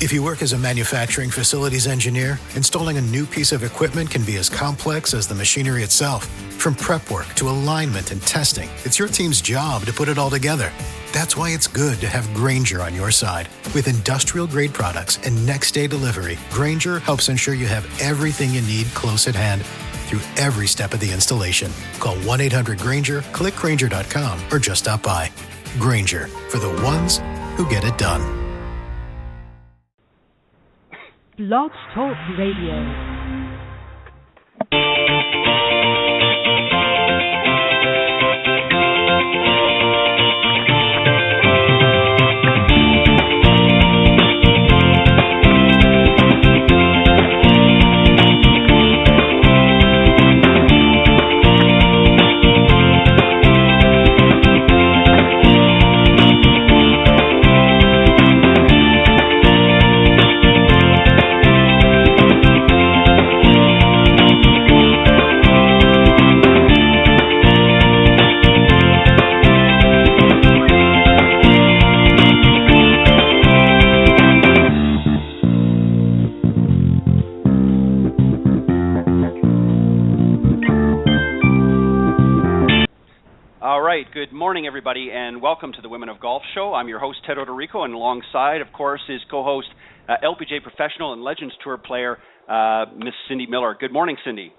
If you work as a manufacturing facilities engineer, installing a new piece of equipment can be as complex as the machinery itself. From prep work to alignment and testing, it's your team's job to put it all together. That's why it's good to have Grainger on your side. With industrial-grade products and next-day delivery, Grainger helps ensure you have everything you need close at hand through every step of the installation. Call 1-800-GRAINGER, click Grainger.com, or just stop by. Grainger, for the ones who get it done. Blog Talk Radio. Good morning, everybody, and welcome to the Women of Golf Show. I'm your host, Ted Odorico, and alongside, of course, is co-host, LPGA professional and Legends Tour player, Miss Cindy Miller. Good morning, Cindy.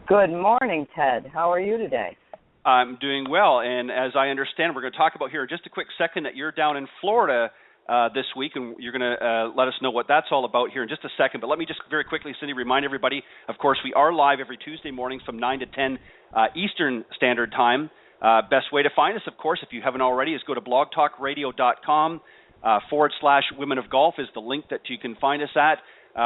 Good morning, Ted. How are you today? I'm doing well, and as I understand, we're going to talk about here in just a quick second that you're down in Florida this week, and you're going to let us know what that's all about here in just a second. But let me just very quickly, Cindy, remind everybody, of course, we are live every Tuesday mornings from 9 to 10 Eastern Standard Time. Best way to find us, of course, if you haven't already, is go to blogtalkradio.com /Women of Golf is the link that you can find us at.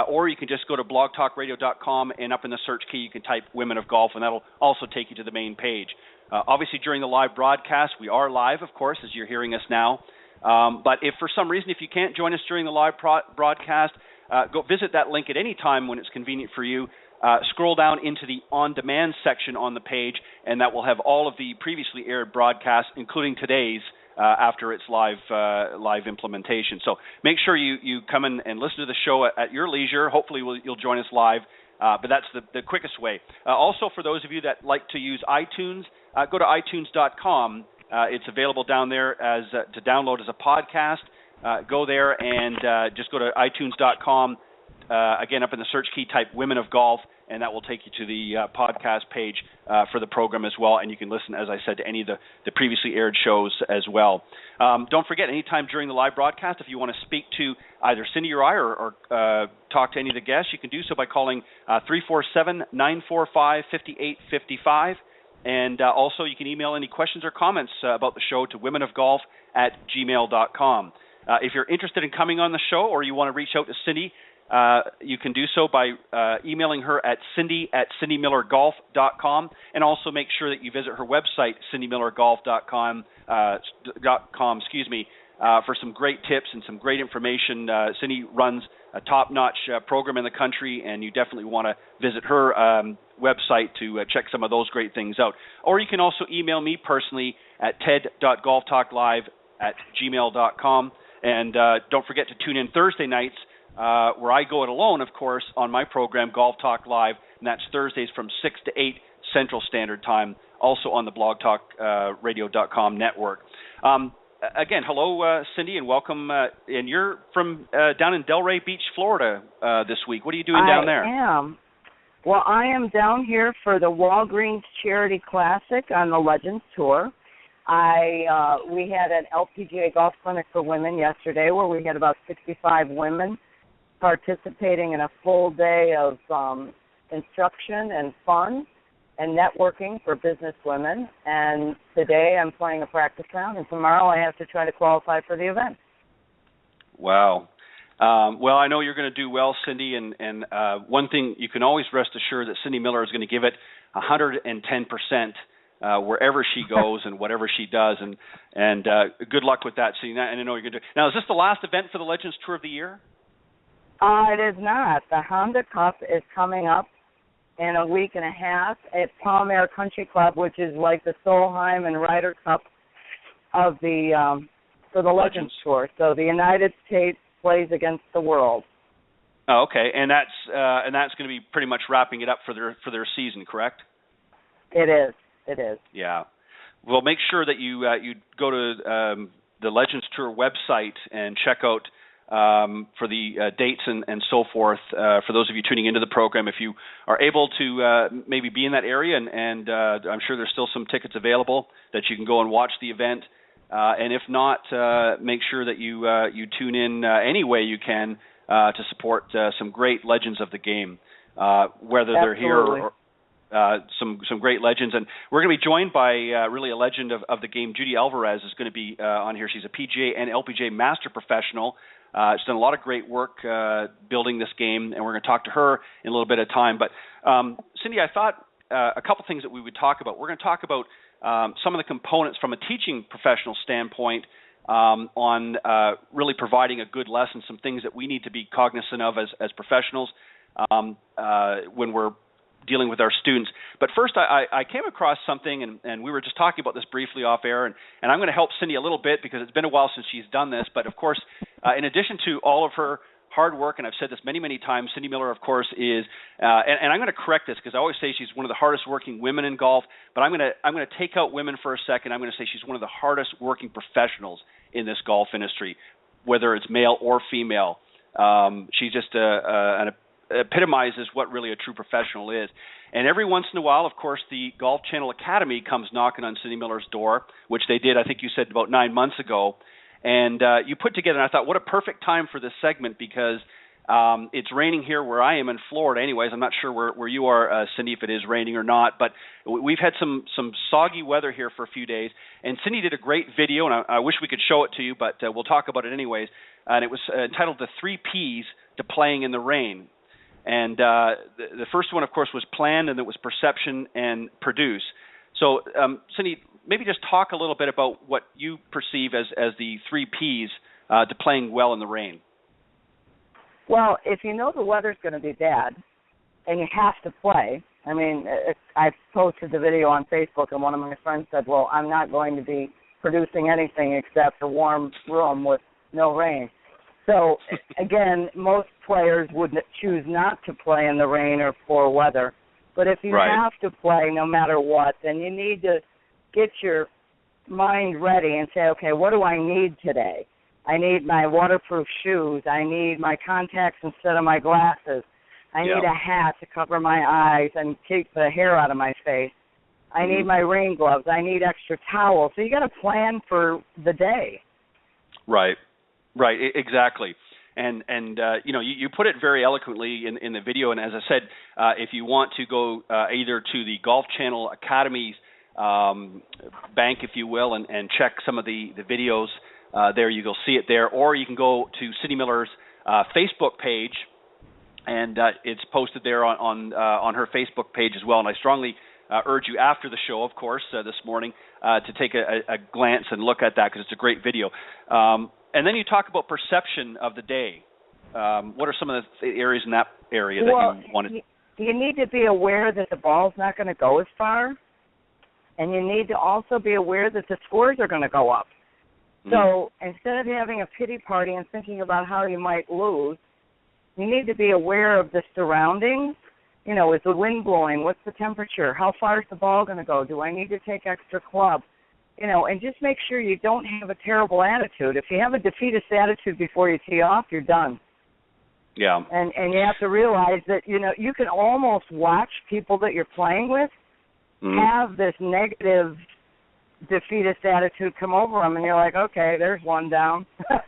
Or you can just go to blogtalkradio.com, and up in the search key you can type Women of Golf, and that'll also take you to the main page. Obviously, during the live broadcast, we are live, of course, as you're hearing us now. But if for some reason, if you can't join us during the live broadcast, go visit that link at any time when it's convenient for you. Scroll down into the on-demand section on the page, and that will have all of the previously aired broadcasts, including today's, after its live implementation. So make sure you come in and listen to the show at your leisure. Hopefully you'll join us live, but that's the quickest way. Also, for those of you that like to use iTunes, go to itunes.com. It's available down there as to download as a podcast. Go there and just go to itunes.com. Again, up in the search key, type Women of Golf, and that will take you to the podcast page for the program as well. And you can listen, as I said, to any of the previously aired shows as well. Don't forget, anytime during the live broadcast, if you want to speak to either Cindy or I or talk to any of the guests, you can do so by calling 347-945-5855. And also, you can email any questions or comments about the show to womenofgolf@gmail.com. If you're interested in coming on the show, or you want to reach out to Cindy, you can do so by emailing her at cindy@cindymillergolf.com, and also make sure that you visit her website, cindymillergolf.com, for some great tips and some great information. Cindy runs a top-notch program in the country, and you definitely want to visit her website to check some of those great things out. Or you can also email me personally at ted.golftalklive@gmail.com, and don't forget to tune in Thursday nights, where I go it alone, of course, on my program, Golf Talk Live, and that's Thursdays from 6 to 8 Central Standard Time, also on the blogtalkradio.com network. Again, hello, Cindy, and welcome. And you're from down in Delray Beach, Florida this week. What are you doing down there? I am. Well, I am down here for the Walgreens Charity Classic on the Legends Tour. We had an LPGA golf clinic for women yesterday where we had about 65 women participating in a full day of instruction and fun and networking for business women. And today I'm playing a practice round, and tomorrow I have to try to qualify for the event. Wow. Well, I know you're going to do well, Cindy, and one thing you can always rest assured that Cindy Miller is going to give it 110% wherever she goes and whatever she does, and good luck with that, Cindy. And I know you're going to do. Now, is this the last event for the Legends Tour of the year? It is not. The Honda Cup is coming up in a week and a half at Palm Air Country Club, which is like the Solheim and Ryder Cup of the for the Legends Tour. So the United States plays against the world. Oh, okay, and that's going to be pretty much wrapping it up for their season, correct? It is. It is. Yeah. Well, make sure that you go to the Legends Tour website and check out for the dates and so forth. For those of you tuning into the program, if you are able to maybe be in that area, and I'm sure there's still some tickets available that you can go and watch the event. And if not, make sure that you tune in any way you can to support some great legends of the game, whether they're here or some great legends. And we're going to be joined by really a legend of the game. Judy Alvarez is going to be on here. She's a PGA and LPGA master professional. She's done a lot of great work building this game, and we're going to talk to her in a little bit of time. But Cindy, I thought a couple things that we would talk about. We're going to talk about some of the components from a teaching professional standpoint on really providing a good lesson, some things that we need to be cognizant of as professionals when we're dealing with our students. But first, I came across something, and we were just talking about this briefly off air, and I'm going to help Cindy a little bit because it's been a while since she's done this. But, of course, in addition to all of her hard work, and I've said this many, many times, Cindy Miller, of course, is, and I'm going to correct this because I always say she's one of the hardest working women in golf, but I'm going to take out women for a second. I'm going to say she's one of the hardest working professionals in this golf industry, whether it's male or female. She's just epitomizes what really a true professional is. And every once in a while, of course, the Golf Channel Academy comes knocking on Cindy Miller's door, which they did, I think you said, about 9 months ago. And you put together, and I thought, what a perfect time for this segment because it's raining here where I am in Florida anyways. I'm not sure where you are, Cindy, if it is raining or not. But we've had some soggy weather here for a few days. And Cindy did a great video, and I wish we could show it to you, but we'll talk about it anyways. And it was entitled The 3 Ps to Playing in the Rain. And the first one, of course, was plan, and it was perception and produce. So, Cindy, maybe just talk a little bit about what you perceive as the 3 Ps to playing well in the rain. Well, if you know the weather's going to be bad and you have to play, I mean, I posted the video on Facebook, and one of my friends said, well, I'm not going to be producing anything except a warm room with no rain. So, again, most players would choose not to play in the rain or poor weather. But if you have to play no matter what, then you need to get your mind ready and say, okay, what do I need today? I need my waterproof shoes. I need my contacts instead of my glasses. I need a hat to cover my eyes and keep the hair out of my face. I need my rain gloves. I need extra towels. So you got to plan for the day. Right, exactly. And you know, you put it very eloquently in the video. And as I said, if you want to go either to the Golf Channel Academy's bank, if you will, and check some of the videos there, you'll see it there. Or you can go to Cindy Miller's Facebook page, and it's posted there on her Facebook page as well. And I strongly urge you after the show, of course, this morning, to take a glance and look at that because it's a great video. And then you talk about perception of the day. What are some of the areas in that area that you wanted? You need to be aware that the ball's not going to go as far, and you need to also be aware that the scores are going to go up. So instead of having a pity party and thinking about how you might lose, you need to be aware of the surroundings. You know, is the wind blowing? What's the temperature? How far is the ball going to go? Do I need to take extra club? You know, and just make sure you don't have a terrible attitude. If you have a defeatist attitude before you tee off, you're done. Yeah. And you have to realize that, you know, you can almost watch people that you're playing with have this negative defeatist attitude come over them, and you're like, okay, there's one down. I'm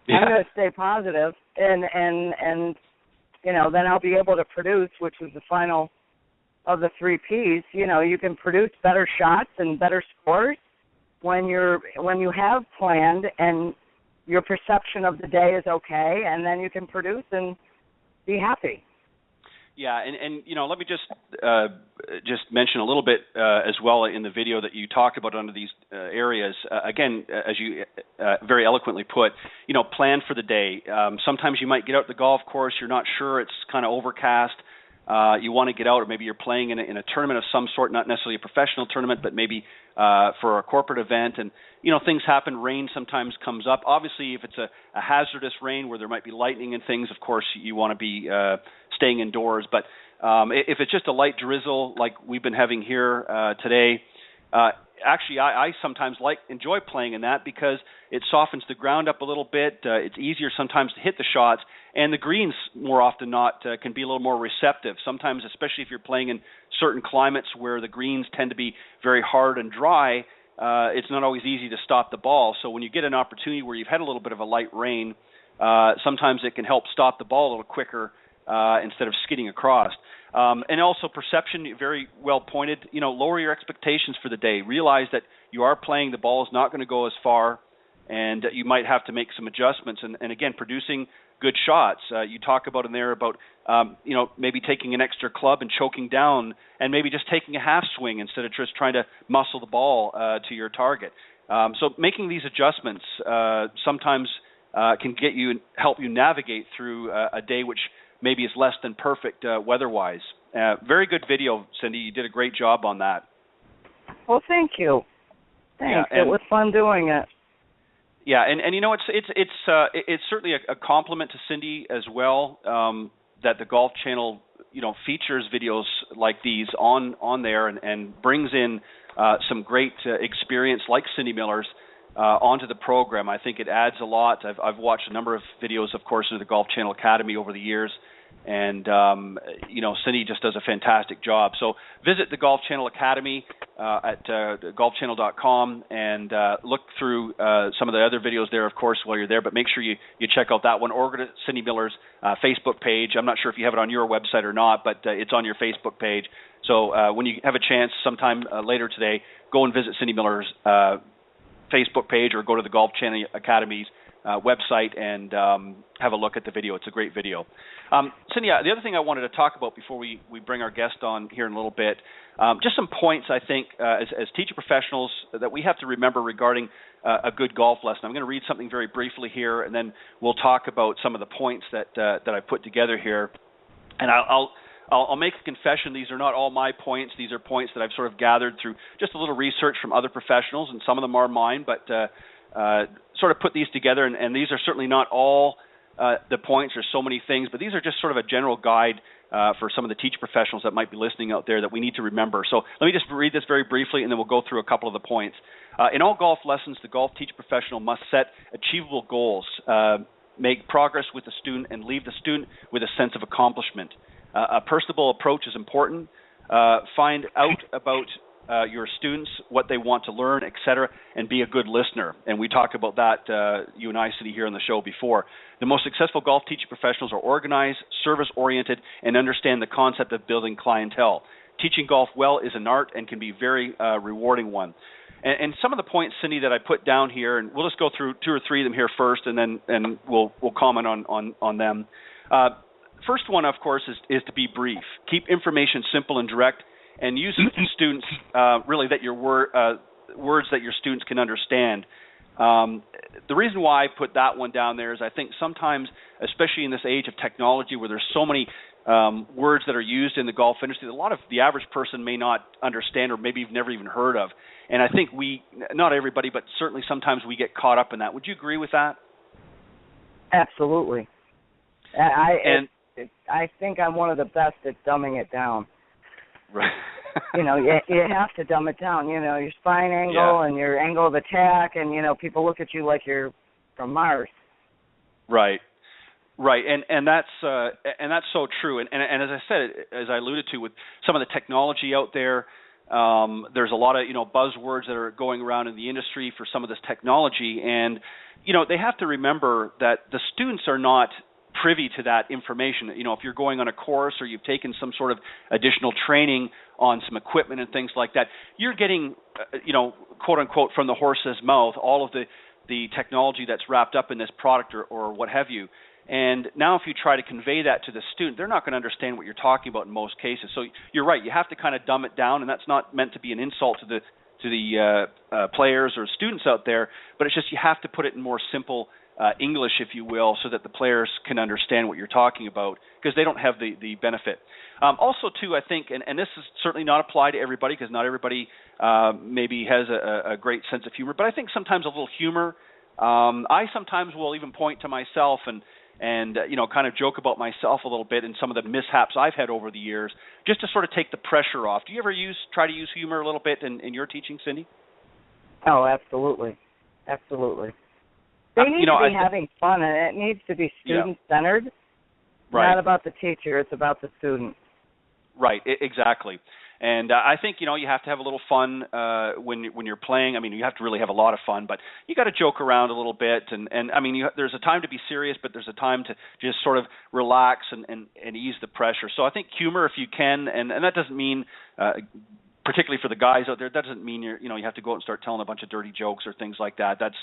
going to stay positive, and you know, then I'll be able to produce, which was the final of the 3 Ps. You know, you can produce better shots and better scores when you have planned and your perception of the day is okay, and then you can produce and be happy. Yeah, and you know, let me just mention a little bit as well in the video that you talked about under these areas. Again, as you very eloquently put, you know, plan for the day. Sometimes you might get out the golf course, you're not sure, it's kind of overcast. you want to get out, or maybe you're playing in a tournament of some sort, not necessarily a professional tournament, but maybe for a corporate event, and things happen. Rain sometimes comes up. Obviously, if it's a hazardous rain where there might be lightning and things, of course you want to be staying indoors. But if it's just a light drizzle like we've been having here today, actually I sometimes enjoy playing in that because it softens the ground up a little bit. It's easier sometimes to hit the shots, and the greens more often not can be a little more receptive. Sometimes, especially if you're playing in certain climates where the greens tend to be very hard and dry, it's not always easy to stop the ball. So when you get an opportunity where you've had a little bit of a light rain, sometimes it can help stop the ball a little quicker instead of skidding across. And also perception, very well pointed. Lower your expectations for the day. Realize that you are playing, the ball is not going to go as far, and you might have to make some adjustments. And again, producing good shots. You talk about in there about maybe taking an extra club and choking down, and maybe just taking a half swing instead of just trying to muscle the ball to your target. So making these adjustments sometimes can help you navigate through a day which maybe is less than perfect weather-wise. Very good video, Cindy. You did a great job on that. Well, thank you. Thanks. Yeah, it was fun doing it. Yeah, and it's certainly a compliment to Cindy as well that the Golf Channel features videos like these on there and brings in some great experience like Cindy Miller's onto the program. I think it adds a lot. I've watched a number of videos, of course, of the Golf Channel Academy over the years, and Cindy just does a fantastic job. So visit the Golf Channel Academy at golfchannel.com and look through some of the other videos there, of course, while you're there. But make sure you check out that one, or go to Cindy Miller's Facebook page. I'm not sure if you have it on your website or not, but it's on your Facebook page. So when you have a chance sometime later today, go and visit Cindy Miller's Facebook page, or go to the Golf Channel Academy's website and have a look at the video. It's a great video. Cindy, the other thing I wanted to talk about before we bring our guest on here in a little bit, just some points I think as teacher professionals that we have to remember regarding a good golf lesson. I'm going to read something very briefly here, and then we'll talk about some of the points that I put together here. And I'll make a confession. These are not all my points. These are points that I've sort of gathered through just a little research from other professionals, and some of them are mine, but sort of put these together, and these are certainly not all the points. There's so many things, but these are just sort of a general guide for some of the teacher professionals that might be listening out there that we need to remember. So let me just read this very briefly, and then we'll go through a couple of the points. In all golf lessons, the golf teacher professional must set achievable goals, make progress with the student, and leave the student with a sense of accomplishment. A personable approach is important. Find out about your students, what they want to learn, etc., and be a good listener. And we talked about that, you and I, Cindy, here on the show before. The most successful golf teaching professionals are organized, service-oriented, and understand the concept of building clientele. Teaching golf well is an art and can be a very rewarding one. And some of the points, Cindy, that I put down here, and we'll just go through 2 or 3 of them here first, and then we'll comment on them. First one, of course, is to be brief. Keep information simple and direct, and use it with students, really, that your words that your students can understand. The reason why I put that one down there is I think sometimes, especially in this age of technology where there's so many words that are used in the golf industry, a lot of the average person may not understand, or maybe you've never even heard of. And I think not everybody, but certainly sometimes we get caught up in that. Would you agree with that? Absolutely. I think I'm one of the best at dumbing it down. Right. You have to dumb it down. Your spine angle and your angle of attack, and people look at you like you're from Mars. Right, and that's so true. And as I said, as I alluded to, with some of the technology out there, there's a lot of buzzwords that are going around in the industry for some of this technology, and they have to remember that the students are not privy to that information. If you're going on a course or you've taken some sort of additional training on some equipment and things like that, you're getting, quote unquote, from the horse's mouth, all of the technology that's wrapped up in this product or what have you. And now if you try to convey that to the student, they're not going to understand what you're talking about in most cases. So you're right, you have to kind of dumb it down, and that's not meant to be an insult to the players or students out there, but it's just you have to put it in more simple English, if you will, so that the players can understand what you're talking about, because they don't have the benefit. Also, too, I think, and this is certainly not applied to everybody, because not everybody maybe has a great sense of humor, but I think sometimes a little humor. I sometimes will even point to myself and kind of joke about myself a little bit and some of the mishaps I've had over the years, just to sort of take the pressure off. Do you ever try to use humor a little bit in your teaching, Cindy? Oh, absolutely. Absolutely. They need to be having fun, and it needs to be student-centered. Right. Not about the teacher, it's about the student. Right, exactly. And I think, you have to have a little fun when you're playing. I mean, you have to really have a lot of fun, but you got to joke around a little bit. And I mean, there's a time to be serious, but there's a time to just sort of relax and ease the pressure. So I think humor, if you can, and that doesn't mean particularly for the guys out there, that doesn't mean you have to go out and start telling a bunch of dirty jokes or things like that. That's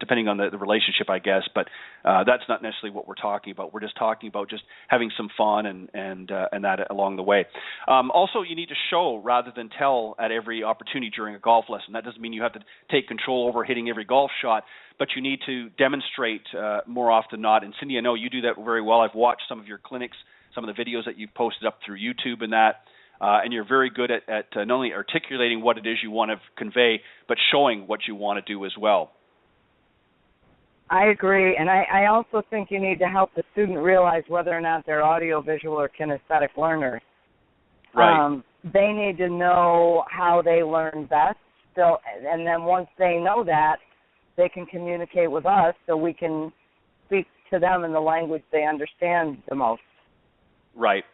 depending on the relationship, I guess. But that's not necessarily what we're talking about. We're just talking about just having some fun and that along the way. Also, you need to show rather than tell at every opportunity during a golf lesson. That doesn't mean you have to take control over hitting every golf shot, but you need to demonstrate more often than not. And Cindy, I know you do that very well. I've watched some of your clinics, some of the videos that you've posted up through YouTube and that. And you're very good at not only articulating what it is you want to convey, but showing what you want to do as well. I agree, and I also think you need to help the student realize whether or not they're audio-visual or kinesthetic learners. Right. They need to know how they learn best, and then once they know that, they can communicate with us so we can speak to them in the language they understand the most. Right.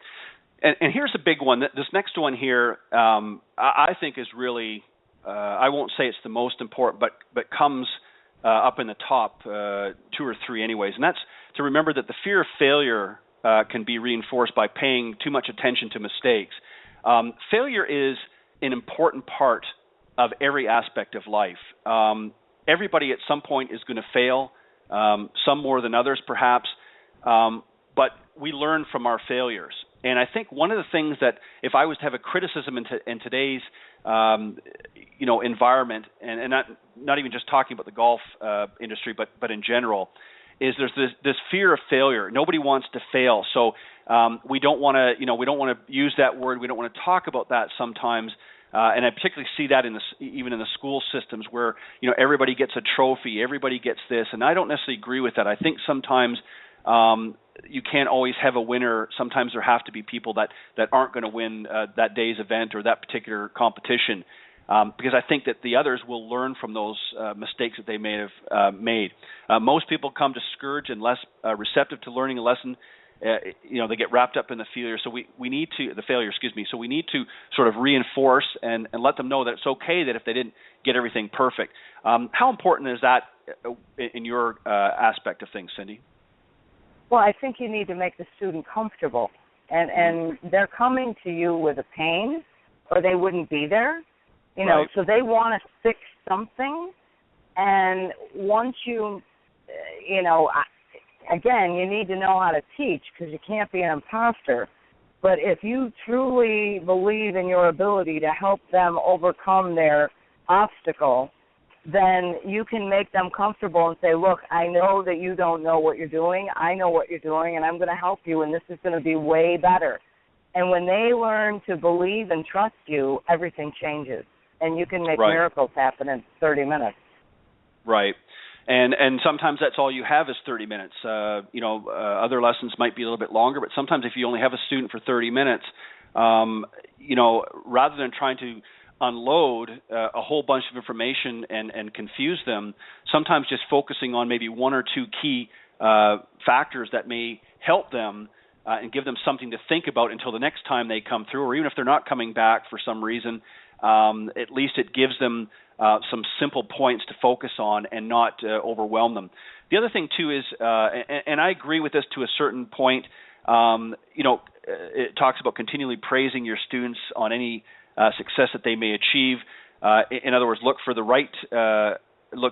And here's a big one. This next one here, I think is really, I won't say it's the most important, but comes up in the top 2 or 3 anyways. And that's to remember that the fear of failure can be reinforced by paying too much attention to mistakes. Failure is an important part of every aspect of life. Everybody at some point is going to fail, some more than others perhaps, but we learn from our failures. And I think one of the things that, if I was to have a criticism in today's, environment, and not even just talking about the golf industry, but in general, is there's this fear of failure. Nobody wants to fail, so we don't want to use that word. We don't want to talk about that sometimes. And I particularly see that even in the school systems where everybody gets a trophy, everybody gets this, and I don't necessarily agree with that. I think sometimes you can't always have a winner. Sometimes there have to be people that aren't going to win that day's event or that particular competition, because I think that the others will learn from those mistakes that they may have made. Most people come discouraged and less receptive to learning a lesson. They get wrapped up in the failure. So we need to So we need to sort of reinforce and let them know that it's okay that if they didn't get everything perfect. How important is that in your aspect of things, Cindy? Well, I think you need to make the student comfortable, and they're coming to you with a pain, or they wouldn't be there, Right. So they want to fix something, and once again, you need to know how to teach because you can't be an imposter, but if you truly believe in your ability to help them overcome their obstacle, then you can make them comfortable and say, look, I know that you don't know what you're doing. I know what you're doing, and I'm going to help you, and this is going to be way better. And when they learn to believe and trust you, everything changes, and you can make miracles happen in 30 minutes. Right. And sometimes that's all you have is 30 minutes. Other lessons might be a little bit longer, but sometimes if you only have a student for 30 minutes, rather than trying to unload a whole bunch of information and confuse them, sometimes just focusing on maybe 1 or 2 key factors that may help them and give them something to think about until the next time they come through, or even if they're not coming back for some reason, at least it gives them some simple points to focus on and not overwhelm them. The other thing, too, is, and I agree with this to a certain point, it talks about continually praising your students on any success that they may achieve. In other words, look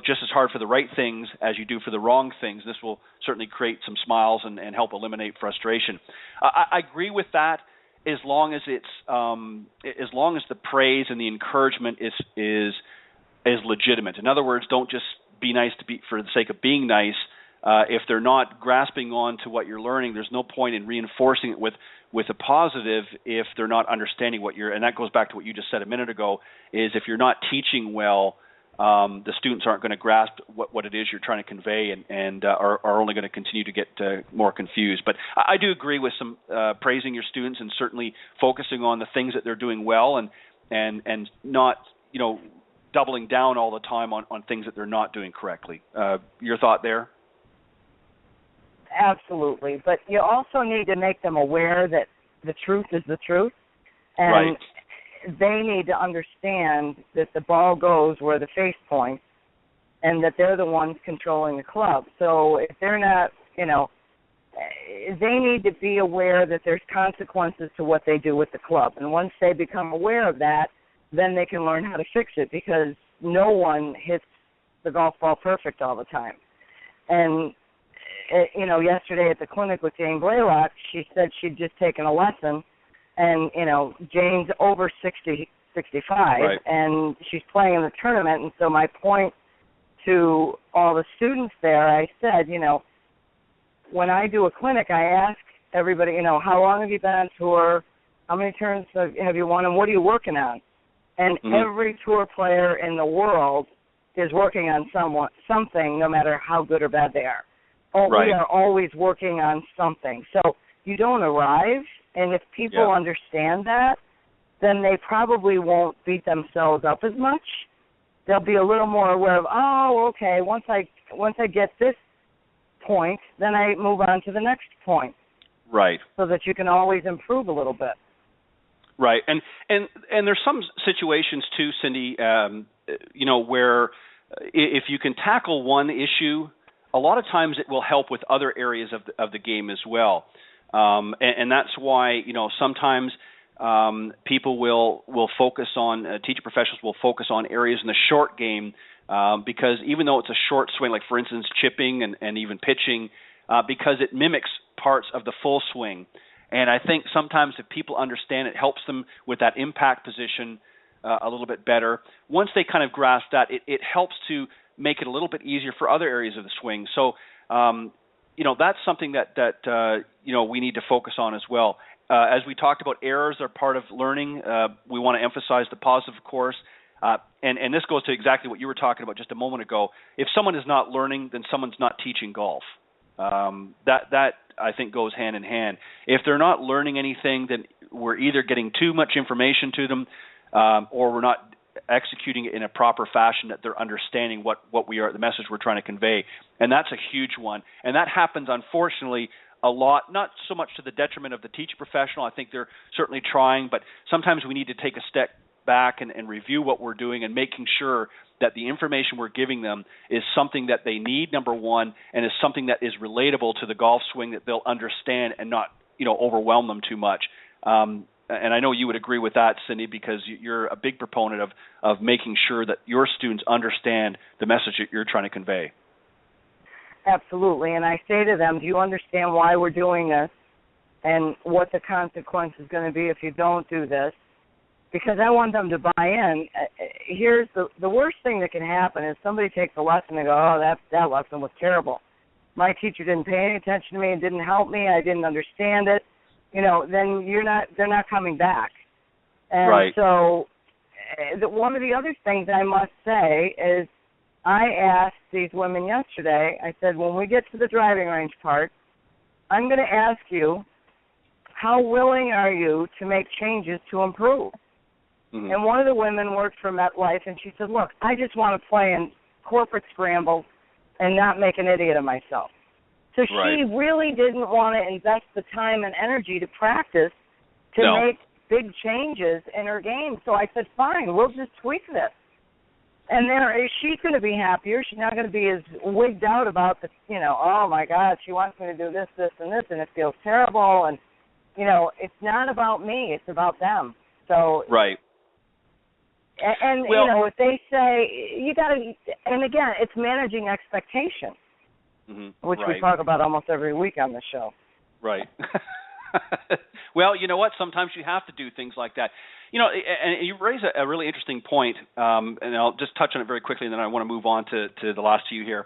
just as hard for the right things as you do for the wrong things. This will certainly create some smiles and help eliminate frustration. I agree with that as long as the praise and the encouragement is legitimate. In other words, don't just be nice for the sake of being nice. If they're not grasping on to what you're learning, there's no point in reinforcing it with a positive if they're not understanding what you're. And that goes back to what you just said a minute ago. Is if you're not teaching well, the students aren't going to grasp what it is you're trying to convey, and are only going to continue to get more confused. But I do agree with some praising your students and certainly focusing on the things that they're doing well, and not doubling down all the time on things that they're not doing correctly. Your thought there? Absolutely, but you also need to make them aware that the truth is the truth, and right. They need to understand that the ball goes where the face points, and that they're the ones controlling the club. So if they're not, they need to be aware that there's consequences to what they do with the club, and once they become aware of that, then they can learn how to fix it, because no one hits the golf ball perfect all the time. And yesterday at the clinic with Jane Blaylock, she said she'd just taken a lesson, and, Jane's over 65, right. and she's playing in the tournament, and so my point to all the students there, I said, when I do a clinic, I ask everybody, how long have you been on tour, how many turns have you won, and what are you working on? And every tour player in the world is working on something, no matter how good or bad they are. Right. We are always working on something. So you don't arrive, and if people understand that, then they probably won't beat themselves up as much. They'll be a little more aware of, okay, once I get this point, then I move on to the next point. Right. So that you can always improve a little bit. Right, and there's some situations too, Cindy, where if you can tackle one issue, a lot of times it will help with other areas of the game as well, and that's why sometimes people will focus on teacher professionals will focus on areas in the short game because even though it's a short swing, like for instance chipping and even pitching, because it mimics parts of the full swing. And I think sometimes if people understand, it helps them with that impact position a little bit better. Once they kind of grasp that, it helps to make it a little bit easier for other areas of the swing. So, that's something that we need to focus on as well. As we talked about, errors are part of learning. We want to emphasize the positive, of course. And this goes to exactly what you were talking about just a moment ago. If someone is not learning, then someone's not teaching golf. That I think goes hand in hand. If they're not learning anything, then we're either getting too much information to them, or we're not executing it in a proper fashion that they're understanding what the message we're trying to convey. And that's a huge one. And that happens, unfortunately, a lot, not so much to the detriment of the teacher professional. I think they're certainly trying, but sometimes we need to take a step back and review what we're doing and making sure that the information we're giving them is something that they need, number one, and is something that is relatable to the golf swing that they'll understand and not, overwhelm them too much. And I know you would agree with that, Cindy, because you're a big proponent of making sure that your students understand the message that you're trying to convey. Absolutely. And I say to them, do you understand why we're doing this and what the consequence is going to be if you don't do this? Because I want them to buy in. Here's the worst thing that can happen is somebody takes a lesson and go, that lesson was terrible. My teacher didn't pay any attention to me and didn't help me. I didn't understand it. Then they're not coming back. And right. So one of the other things I must say is I asked these women yesterday, I said, when we get to the driving range part, I'm going to ask you, how willing are you to make changes to improve? Mm-hmm. And one of the women worked for MetLife, and she said, look, I just want to play in corporate scrambles and not make an idiot of myself. So right. She really didn't want to invest the time and energy to practice to make big changes in her game. So I said, fine, we'll just tweak this. And she's going to be happier. She's not going to be as wigged out about oh, my God, she wants me to do this, this, and this, and it feels terrible. And, it's not about me. It's about them. So right. And if they say, you got to, and again, it's managing expectations, which we talk about almost every week on the show. Right. Well, you know what? Sometimes you have to do things like that. You know, and you raise a really interesting point, and I'll just touch on it very quickly, and then I want to move on to the last few here.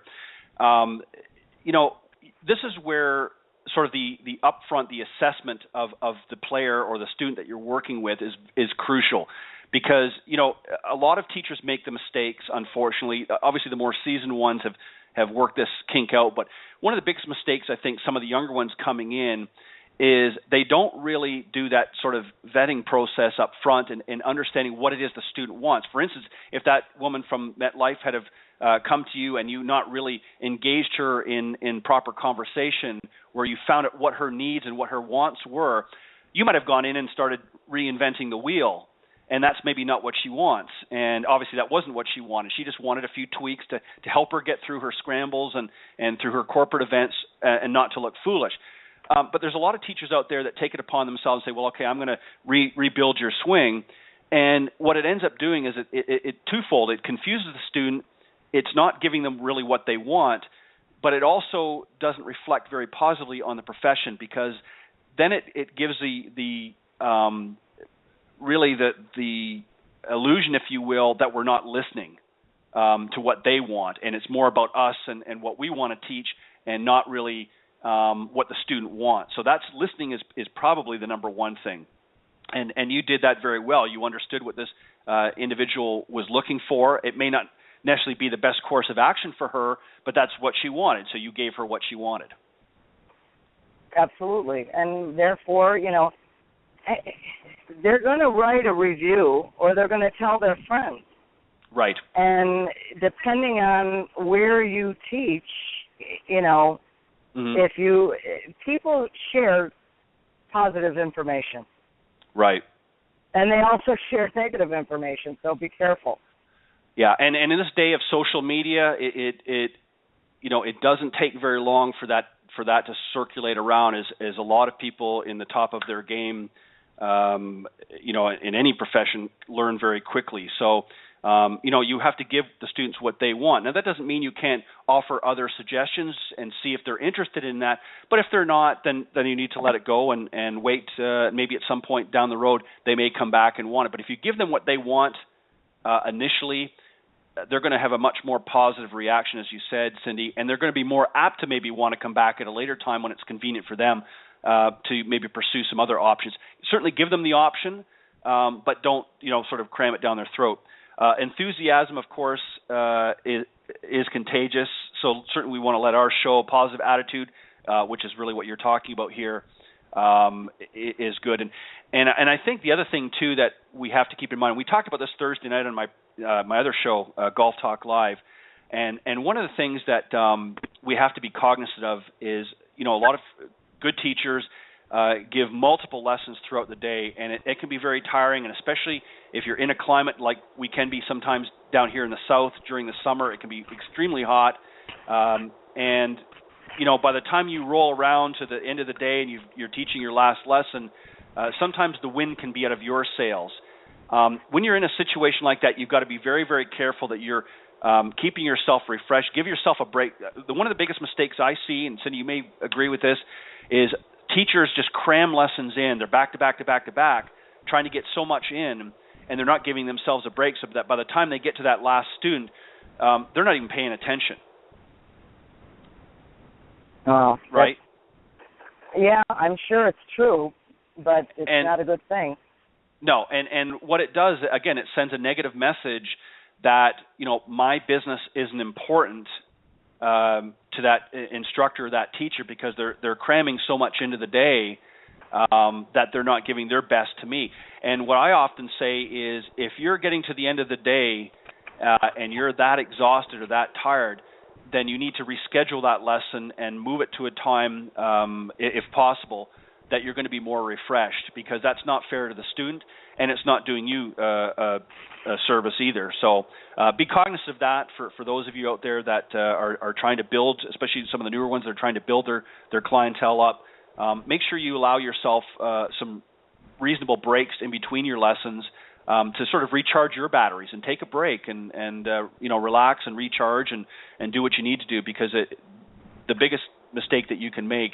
You know, this is where sort of the upfront, the assessment of the player or the student that you're working with is crucial. Because, you know, a lot of teachers make the mistakes, unfortunately. Obviously, the more seasoned ones have worked this kink out. But one of the biggest mistakes I think some of the younger ones coming in is they don't really do that sort of vetting process up front and understanding what it is the student wants. For instance, if that woman from MetLife had come to you and you not really engaged her in proper conversation where you found out what her needs and what her wants were, you might have gone in and started reinventing the wheel. And that's maybe not what she wants. And obviously that wasn't what she wanted. She just wanted a few tweaks to help her get through her scrambles and through her corporate events and not to look foolish. But there's a lot of teachers out there that take it upon themselves and say, well, okay, I'm going to rebuild your swing. And what it ends up doing is it twofold. It confuses the student. It's not giving them really what they want, but it also doesn't reflect very positively on the profession, because then it gives the illusion, if you will, that we're not listening to what they want, and it's more about us and what we want to teach, and not really what the student wants. So that's listening is probably the number one thing, and you did that very well. You understood what this individual was looking for. It may not necessarily be the best course of action for her, but that's what she wanted, so you gave her what she wanted. Absolutely, and therefore, you know, they're going to write a review or they're going to tell their friends. Right. And depending on where you teach, you know, if people share positive information. Right. And they also share negative information, so be careful. Yeah, and in this day of social media, it doesn't take very long for that to circulate around, as a lot of people in the top of their game, in any profession, learn very quickly. So, you have to give the students what they want. Now, that doesn't mean you can't offer other suggestions and see if they're interested in that. But if they're not, then you need to let it go and wait. Maybe at some point down the road, they may come back and want it. But if you give them what they want initially, they're going to have a much more positive reaction, as you said, Cindy, and they're going to be more apt to maybe want to come back at a later time when it's convenient for them to maybe pursue some other options. Certainly give them the option, but don't, sort of cram it down their throat. Enthusiasm, of course, is contagious, so certainly we want to let our show a positive attitude, which is really what you're talking about here, is good. And I think the other thing, too, that we have to keep in mind, we talked about this Thursday night on my other show, Golf Talk Live, and one of the things that we have to be cognizant of is, a lot of good teachers give multiple lessons throughout the day, and it can be very tiring, and especially if you're in a climate like we can be sometimes down here in the south during the summer, it can be extremely hot, and by the time you roll around to the end of the day and you're teaching your last lesson, sometimes the wind can be out of your sails. When you're in a situation like that, you've got to be very, very careful that you're keeping yourself refreshed. Give yourself a break. One of the biggest mistakes I see, and Cindy, you may agree with this, is teachers just cram lessons in. They're back to back to back to back, trying to get so much in, and they're not giving themselves a break so that by the time they get to that last student, they're not even paying attention. Right? Yeah, I'm sure it's true, but it's not a good thing. No, and what it does, again, it sends a negative message that, my business isn't important to that instructor, that teacher, because they're cramming so much into the day that they're not giving their best to me. And what I often say is, if you're getting to the end of the day and you're that exhausted or that tired, then you need to reschedule that lesson and move it to a time, if possible, that you're going to be more refreshed, because that's not fair to the student and it's not doing you a service either. So be cognizant of that for those of you out there that are trying to build, especially some of the newer ones that are trying to build their clientele up. Make sure you allow yourself some reasonable breaks in between your lessons to sort of recharge your batteries and take a break and relax and recharge and do what you need to do, because the biggest mistake that you can make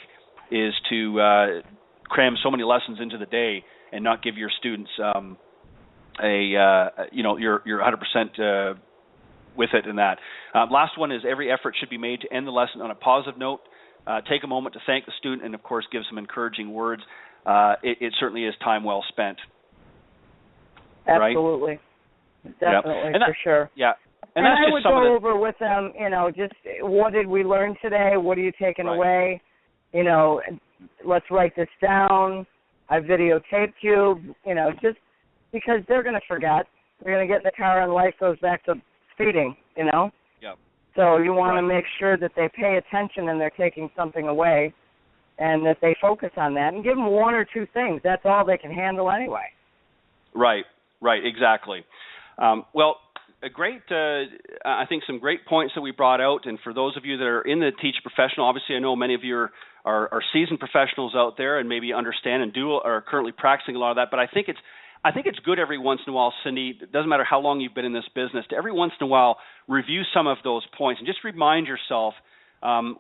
is to cram so many lessons into the day and not give your students you're 100% with it in that. Last one is every effort should be made to end the lesson on a positive note. Take a moment to thank the student and, of course, give some encouraging words. It certainly is time well spent. Absolutely. Right? Definitely, yep. for sure. Yeah. And I would go over with them, just what did we learn today? What are you taking away? Let's write this down. I videotaped you, just because they're going to forget. They're going to get in the car and life goes back to speeding, Yep. So you want to make sure that they pay attention and they're taking something away and that they focus on that and give them one or two things. That's all they can handle anyway. Right, exactly. Well, I think some great points that we brought out, and for those of you that are in the teach professional, obviously I know many of you are seasoned professionals out there and maybe understand and are currently practicing a lot of that, but I think it's good every once in a while, Cindy, it doesn't matter how long you've been in this business, to every once in a while review some of those points and just remind yourself,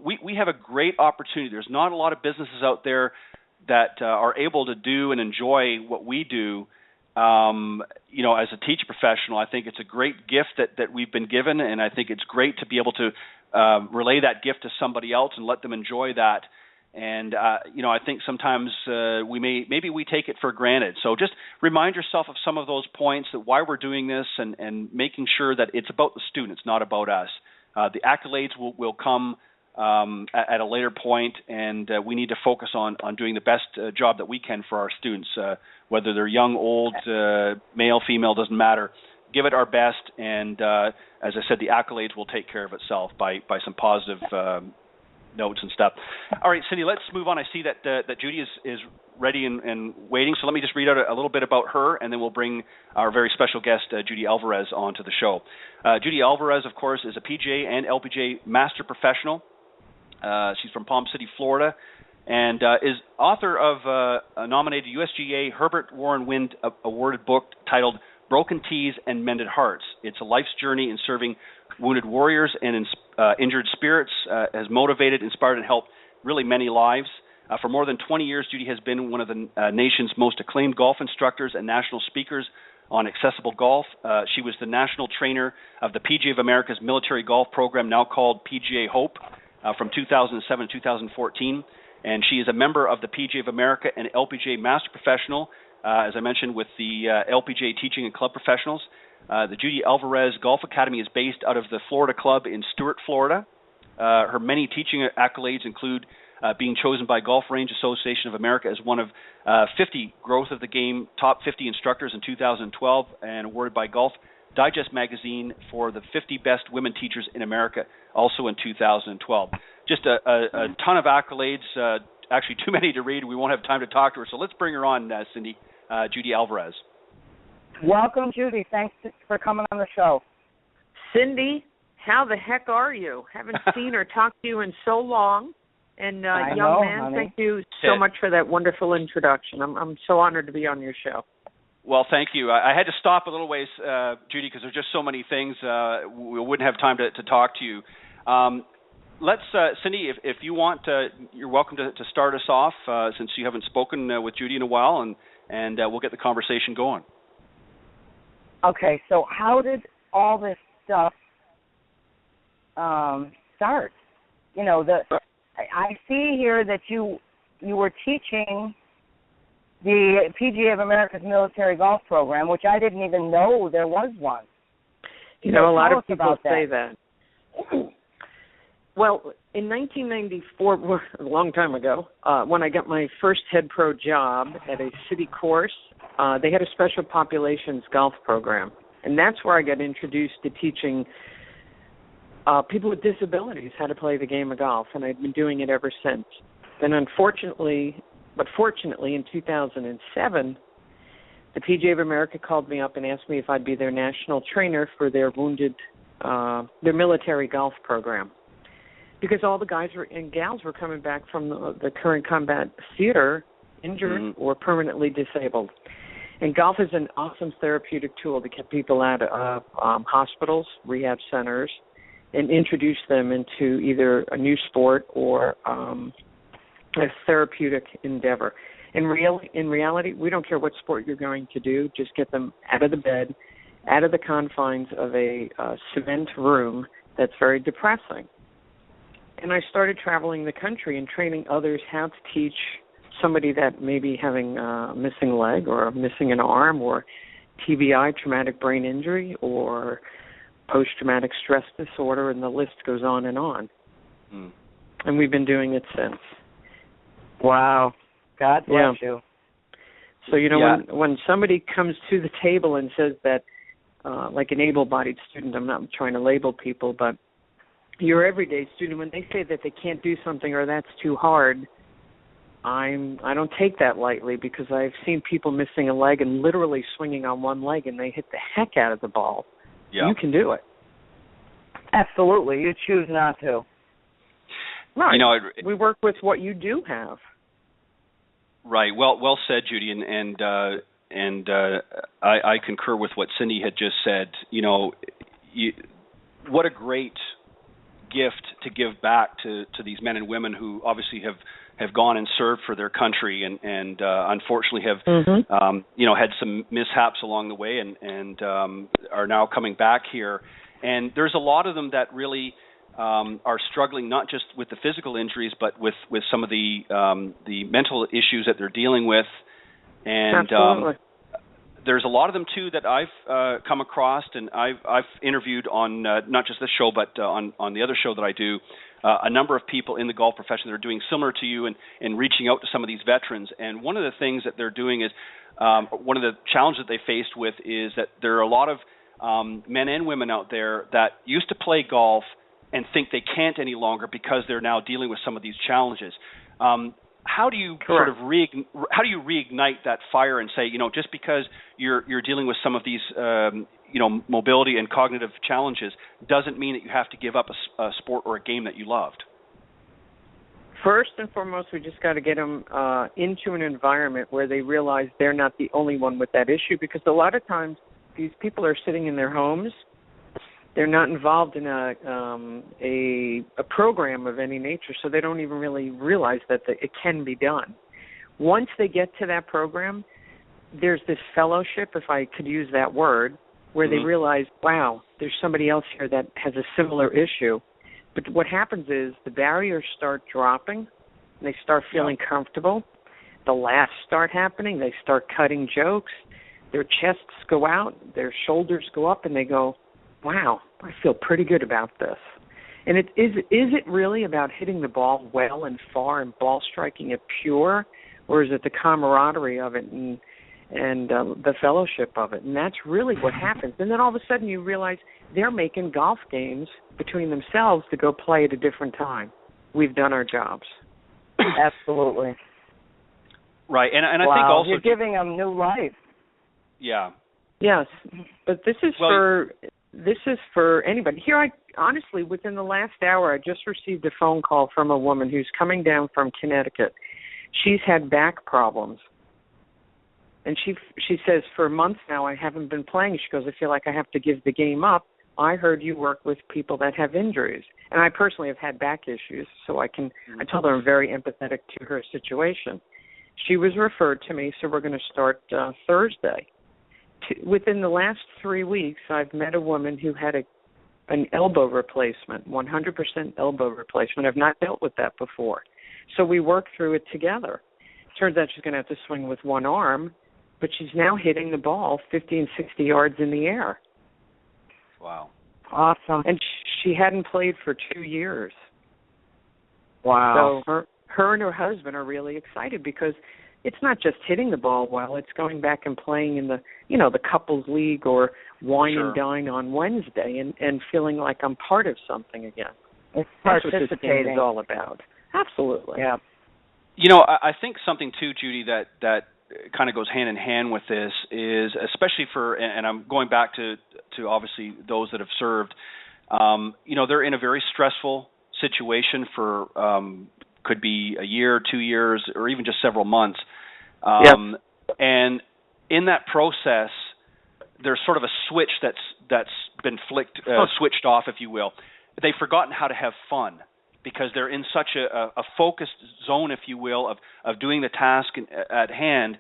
we have a great opportunity. There's not a lot of businesses out there that are able to do and enjoy what we do. As a teach professional, I think it's a great gift that we've been given, and I think it's great to be able to relay that gift to somebody else and let them enjoy that. And I think sometimes maybe we take it for granted. So just remind yourself of some of those points, that why we're doing this, and making sure that it's about the students, not about us. The accolades will come at a later point, and we need to focus on doing the best job that we can for our students, whether they're young, old, male, female, doesn't matter. Give it our best, and as I said, the accolades will take care of itself by some positive notes and stuff. All right, Cindy, let's move on. I see that Judy is ready and waiting, so let me just read out a little bit about her, and then we'll bring our very special guest, Judy Alvarez, onto the show. Judy Alvarez, of course, is a PGA and LPGA master professional. She's from Palm City, Florida, and is author of a nominated USGA Herbert Warren Wind awarded book titled Broken Tees and Mended Hearts. It's a life's journey in serving wounded warriors and injured spirits, has motivated, inspired, and helped really many lives. For more than 20 years, Judy has been one of the nation's most acclaimed golf instructors and national speakers on accessible golf. She was the national trainer of the PGA of America's military golf program, now called PGA Hope, from 2007 to 2014. And she is a member of the PGA of America and LPGA Master Professional, as I mentioned, with the LPGA Teaching and Club Professionals. The Judy Alvarez Golf Academy is based out of the Florida Club in Stuart, Florida. Her many teaching accolades include being chosen by Golf Range Association of America as one of 50 Growth of the Game Top 50 Instructors in 2012, and awarded by Golf Digest magazine for the 50 Best Women Teachers in America, also in 2012. Just a ton of accolades, actually too many to read. We won't have time to talk to her, so let's bring her on, Cindy, Judy Alvarez. Welcome, Judy. Thanks for coming on the show. Cindy, how the heck are you? Haven't seen or talked to you in so long. And young man, honey. Thank you so much for that wonderful introduction. I'm so honored to be on your show. Well, thank you. I had to stop a little ways, Judy, because there's just so many things. We wouldn't have time to talk to you. Let's, Cindy, if you want, you're welcome to start us off, since you haven't spoken with Judy in a while, and we'll get the conversation going. Okay, so how did all this stuff start? I see here that you were teaching the PGA of America's military golf program, which I didn't even know there was one. A lot of people say that. Well, in 1994, a long time ago, when I got my first head pro job at a city course, they had a special populations golf program, and that's where I got introduced to teaching people with disabilities how to play the game of golf, and I've been doing it ever since. Then fortunately, in 2007, the PGA of America called me up and asked me if I'd be their national trainer for their their military golf program, because all the guys and gals were coming back from the current combat theater injured or permanently disabled. And golf is an awesome therapeutic tool to get people out of hospitals, rehab centers, and introduce them into either a new sport or a therapeutic endeavor. In reality, we don't care what sport you're going to do. Just get them out of the bed, out of the confines of a cement room that's very depressing. And I started traveling the country and training others how to teach somebody that may be having a missing leg or missing an arm or TBI, traumatic brain injury, or post-traumatic stress disorder, and the list goes on and on. Mm. And we've been doing it since. Wow. God bless you. So, when somebody comes to the table and says that, like an able-bodied student, I'm not trying to label people, but your everyday student, when they say that they can't do something or that's too hard, I don't take that lightly, because I've seen people missing a leg and literally swinging on one leg, and they hit the heck out of the ball. Yeah. You can do it. Absolutely. You choose not to. Right. We work with what you do have. Right. Well said, Judy, and I concur with what Cindy had just said. What a great gift to give back to these men and women who obviously have gone and served for their country and unfortunately have had some mishaps along the way and are now coming back here. And there's a lot of them that really are struggling not just with the physical injuries, but with some of the mental issues that they're dealing with. And there's a lot of them too that I've come across, and I've interviewed on not just this show, but on the other show that I do, a number of people in the golf profession that are doing similar to you and reaching out to some of these veterans. And one of the things that they're doing is one of the challenges that they faced with is that there are a lot of men and women out there that used to play golf and think they can't any longer because they're now dealing with some of these challenges. How do you sort of reignite that fire and say, just because you're dealing with some of these mobility and cognitive challenges doesn't mean that you have to give up a sport or a game that you loved? First and foremost, we just got to get them into an environment where they realize they're not the only one with that issue, because a lot of times these people are sitting in their homes. They're not involved in a program of any nature, so they don't even really realize that it can be done. Once they get to that program, there's this fellowship, if I could use that word, where they realize, wow, there's somebody else here that has a similar issue. But what happens is the barriers start dropping, and they start feeling comfortable. The laughs start happening. They start cutting jokes. Their chests go out. Their shoulders go up, and they go, wow, I feel pretty good about this. And is it really about hitting the ball well and far and ball striking it pure, or is it the camaraderie of it and the fellowship of it? And that's really what happens. And then all of a sudden you realize they're making golf games between themselves to go play at a different time. We've done our jobs. Absolutely. Right, and I think also you're giving them new life. Yeah. Yes, but this is for anybody. Here, honestly, within the last hour, I just received a phone call from a woman who's coming down from Connecticut. She's had back problems. And she says, for months now, I haven't been playing. She goes, I feel like I have to give the game up. I heard you work with people that have injuries. And I personally have had back issues, so I told her I'm very empathetic to her situation. She was referred to me, so we're going to start Thursday. Within the last 3 weeks, I've met a woman who had an elbow replacement, 100% elbow replacement. I've not dealt with that before. So we worked through it together. Turns out she's going to have to swing with one arm, but she's now hitting the ball 50 and 60 yards in the air. Wow. Awesome. And she hadn't played for 2 years. Wow. So her and her husband are really excited, because it's not just hitting the ball well, it's going back and playing in the couples league or wine and dine on Wednesday and feeling like I'm part of something again. It's That's what this game is all about. Absolutely. Yeah. I think something too, Judy, that kind of goes hand in hand with this is, especially and I'm going back to obviously those that have served, they're in a very stressful situation for could be a year, 2 years, or even just several months. And in that process, there's sort of a switch that's been switched off, if you will. They've forgotten how to have fun. because they're in such a focused zone, if you will, of doing the task at hand,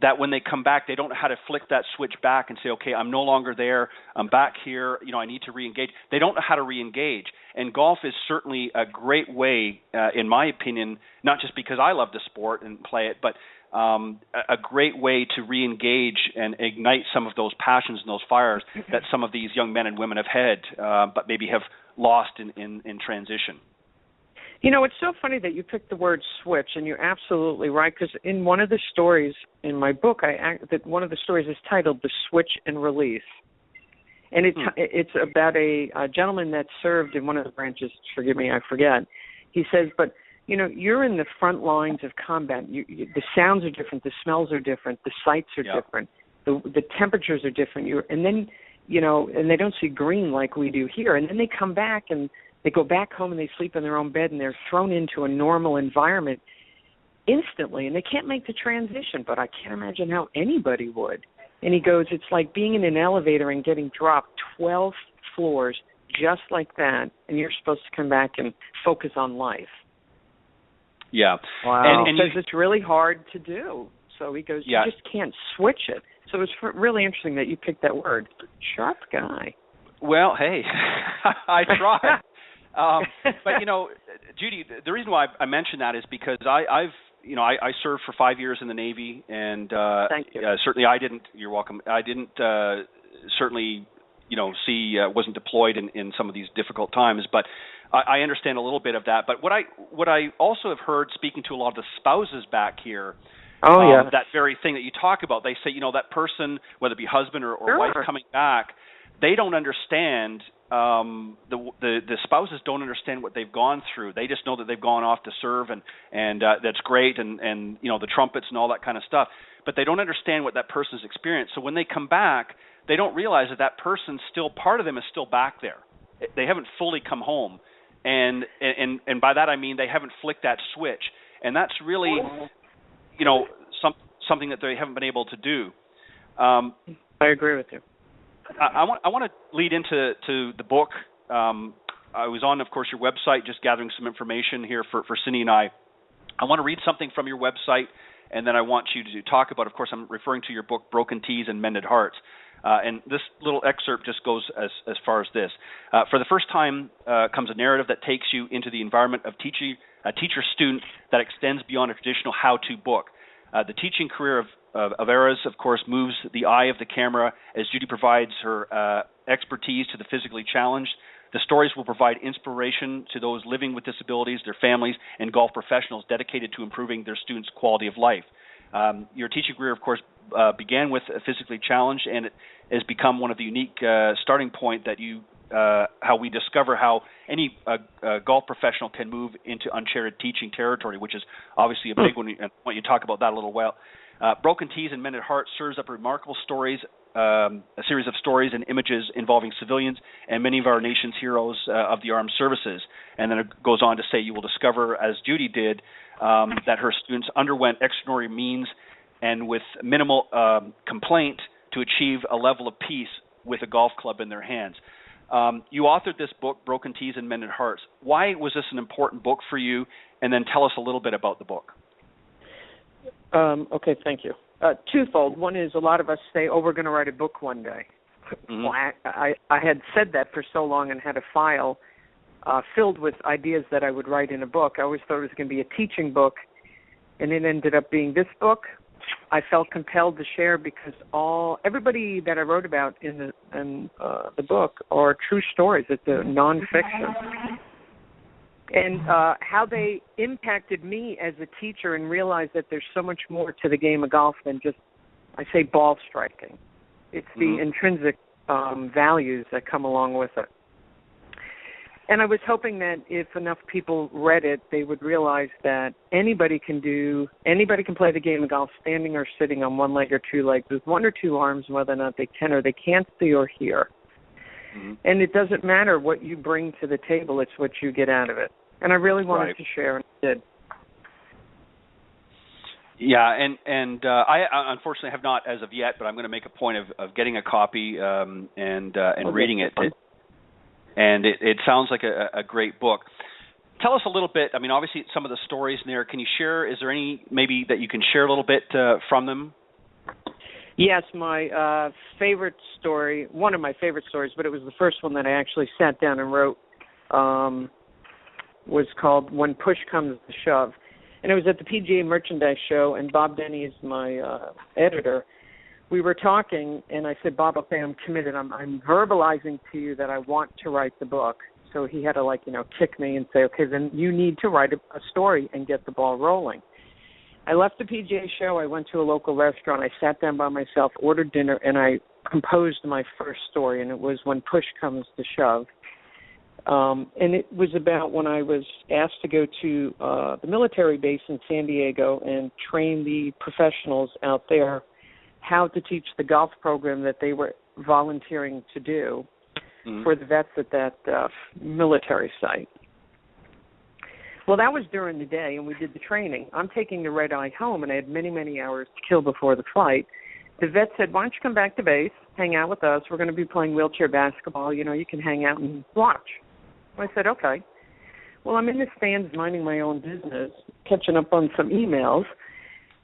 that when they come back, they don't know how to flick that switch back and say, okay, I'm no longer there, I'm back here, I need to re-engage. They don't know how to re-engage. And golf is certainly a great way, in my opinion, not just because I love the sport and play it, but a great way to re-engage and ignite some of those passions and those fires that some of these young men and women have had, but maybe have lost in transition. It's so funny that you picked the word switch, and you're absolutely right, because in one of the stories in my book, one of the stories is titled The Switch and Release. And it's about a gentleman that served in one of the branches, forgive me, I forget. He says, but, you're in the front lines of combat. The sounds are different, the smells are different, the sights are different, the temperatures are different. And then, and they don't see green like we do here. And then they come back and they go back home and they sleep in their own bed and they're thrown into a normal environment instantly, and they can't make the transition, but I can't imagine how anybody would. And he goes, it's like being in an elevator and getting dropped 12 floors just like that, and you're supposed to come back and focus on life. Yeah. Wow. And he says it's really hard to do. So he goes, you just can't switch it. So it's really interesting that you picked that word. Sharp guy. Well, hey, I tried. But Judy, the reason why I mentioned that is because I served for 5 years in the Navy, and Thank you. Certainly I didn't. You're welcome. I didn't certainly wasn't deployed in some of these difficult times, but I understand a little bit of that. But what I also have heard, speaking to a lot of the spouses back here, that very thing that you talk about, they say that person, whether it be husband or wife coming back, they don't understand. The spouses don't understand what they've gone through. They just know that they've gone off to serve, and that's great, and the trumpets and all that kind of stuff. But they don't understand what that person's experienced. So when they come back, they don't realize that person's still, part of them is still back there. They haven't fully come home, and by that I mean they haven't flicked that switch, and that's really something that they haven't been able to do. I agree with you. I want to lead into the book. I was on, of course, your website, just gathering some information here for Cindy and I. I want to read something from your website, and then I want you to talk about, of course, I'm referring to your book, Broken Tees and Mended Hearts. And this little excerpt just goes as far as this. For the first time comes a narrative that takes you into the environment of a teacher-student that extends beyond a traditional how-to book. The teaching career of Alvarez, of course, moves the eye of the camera as Judy provides her expertise to the physically challenged. The stories will provide inspiration to those living with disabilities, their families, and golf professionals dedicated to improving their students' quality of life. Your teaching career, of course, began with a physically challenged, and it has become one of the unique starting point that how we discover how any golf professional can move into uncharted teaching territory, which is obviously a big one, and I want you to talk about that a little while. Broken Tees and Mended Hearts serves up remarkable stories, a series of stories and images involving civilians and many of our nation's heroes of the armed services. And then it goes on to say you will discover, as Judy did, that her students underwent extraordinary means and with minimal complaint to achieve a level of peace with a golf club in their hands. You authored this book, Broken Tees and Mended Hearts. Why was this an important book for you? And then tell us a little bit about the book. Okay, thank you. Twofold. One is a lot of us say, we're going to write a book one day. Mm-hmm. Well, I had said that for so long and had a file filled with ideas that I would write in a book. I always thought it was going to be a teaching book, and it ended up being this book. I felt compelled to share because everybody that I wrote about in the book are true stories. It's a nonfiction. And how they impacted me as a teacher and realized that there's so much more to the game of golf than just, I say, ball striking. It's the intrinsic values that come along with it. And I was hoping that if enough people read it, they would realize that anybody can play the game of golf standing or sitting on one leg or two legs with one or two arms, whether or not they can or they can't see or hear. Mm-hmm. And it doesn't matter what you bring to the table, it's what you get out of it. And I really wanted to share, and I did. Yeah, and I unfortunately have not as of yet, but I'm going to make a point of getting a copy and reading it. And it sounds like a great book. tell us a little bit. I mean, obviously, some of the stories in there. Can you share? Is there any maybe that you can share a little bit from them? Yes, my favorite story, one of my favorite stories, but it was the first one that I actually sat down and wrote, was called When Push Comes to Shove. And it was at the PGA Merchandise Show, and Bob Denny is my editor. We were talking, and I said, Bob, okay, I'm committed. I'm verbalizing to you that I want to write the book. So he had to, kick me and say, okay, then you need to write a story and get the ball rolling. I left the PGA show. I went to a local restaurant. I sat down by myself, ordered dinner, and I composed my first story, and it was When Push Comes to Shove. And it was about when I was asked to go to the military base in San Diego and train the professionals out there how to teach the golf program that they were volunteering to do for the vets at that military site. Well, that was during the day, and we did the training. I'm taking the red eye home, and I had many, many hours to kill before the flight. The vet said, why don't you come back to base, hang out with us. We're going to be playing wheelchair basketball. You can hang out and watch. I said, okay. Well, I'm in the stands minding my own business, catching up on some emails,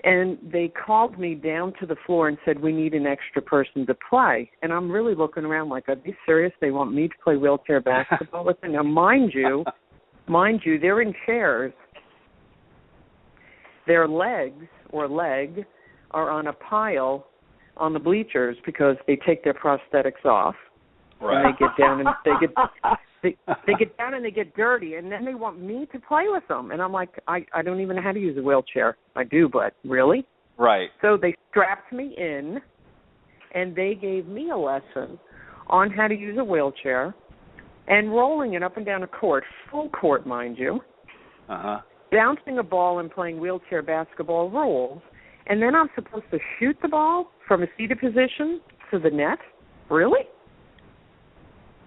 and they called me down to the floor and said, we need an extra person to play. And I'm really looking around like, are they serious? They want me to play wheelchair basketball with them? Now, mind you, they're in chairs. Their legs or leg are on a pile on the bleachers because they take their prosthetics off. Right. And they get down and they get down and they get dirty, and then they want me to play with them. And I'm like, I don't even know how to use a wheelchair. I do, but really? Right. So they strapped me in, and they gave me a lesson on how to use a wheelchair and rolling it up and down a court, full court, mind you, bouncing a ball and playing wheelchair basketball rules. And then I'm supposed to shoot the ball from a seated position to the net? Really?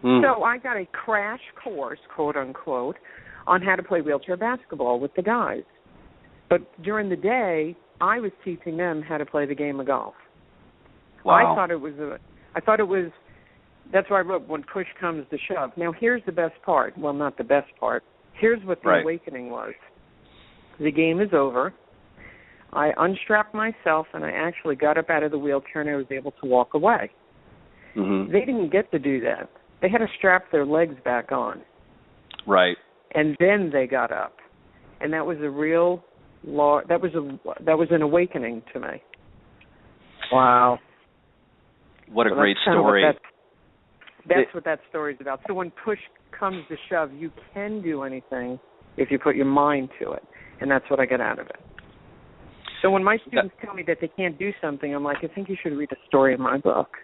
So I got a crash course, quote unquote, on how to play wheelchair basketball with the guys. But during the day, I was teaching them how to play the game of golf. Wow. I thought it was. That's why I wrote When Push Comes to Shove. Now here's the best part. Well, not the best part. Here's what the awakening was. The game is over. I unstrapped myself, and I actually got up out of the wheelchair, and I was able to walk away. Mm-hmm. They didn't get to do that. They had to strap their legs back on. Right. And then they got up. And that was a real that was an awakening to me. Wow. What a great story. That's what that story's about. So when push comes to shove, you can do anything if you put your mind to it. And that's what I get out of it. So when my students tell me that they can't do something, I'm like, I think you should read a story in my book.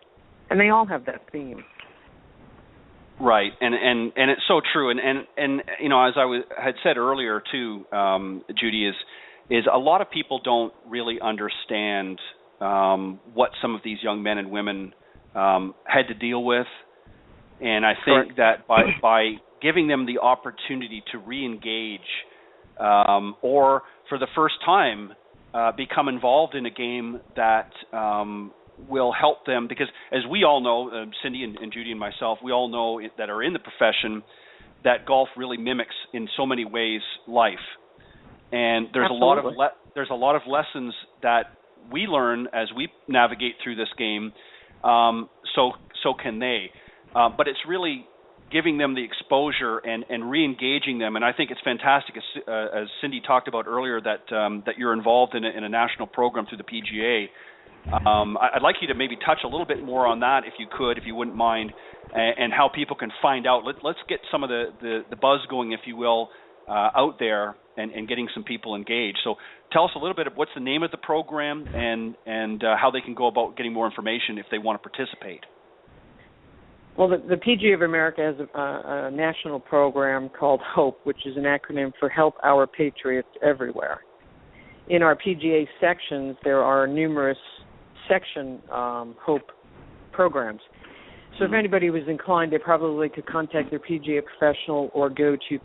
And they all have that theme. Right, and it's so true, and as I had said earlier too, Judy, is a lot of people don't really understand what some of these young men and women had to deal with, and I think that by giving them the opportunity to re-engage or for the first time become involved in a game that will help them, because as we all know, Cindy and Judy and myself, we all know that are in the profession that golf really mimics in so many ways life, and there's a lot of lessons that we learn as we navigate through this game. So can they, but it's really giving them the exposure and re-engaging them, and I think it's fantastic, as Cindy talked about earlier, that you're involved in a national program through the PGA. I'd like you to maybe touch a little bit more on that, if you wouldn't mind, and how people can find out. Let's get some of the buzz going, if you will, out there and getting some people engaged. So tell us a little bit of what's the name of the program and how they can go about getting more information if they want to participate. Well, the PGA of America has a national program called HOPE, which is an acronym for Help Our Patriots Everywhere. In our PGA sections, there are numerous section HOPE programs. So if anybody was inclined, they probably could contact their PGA professional or go to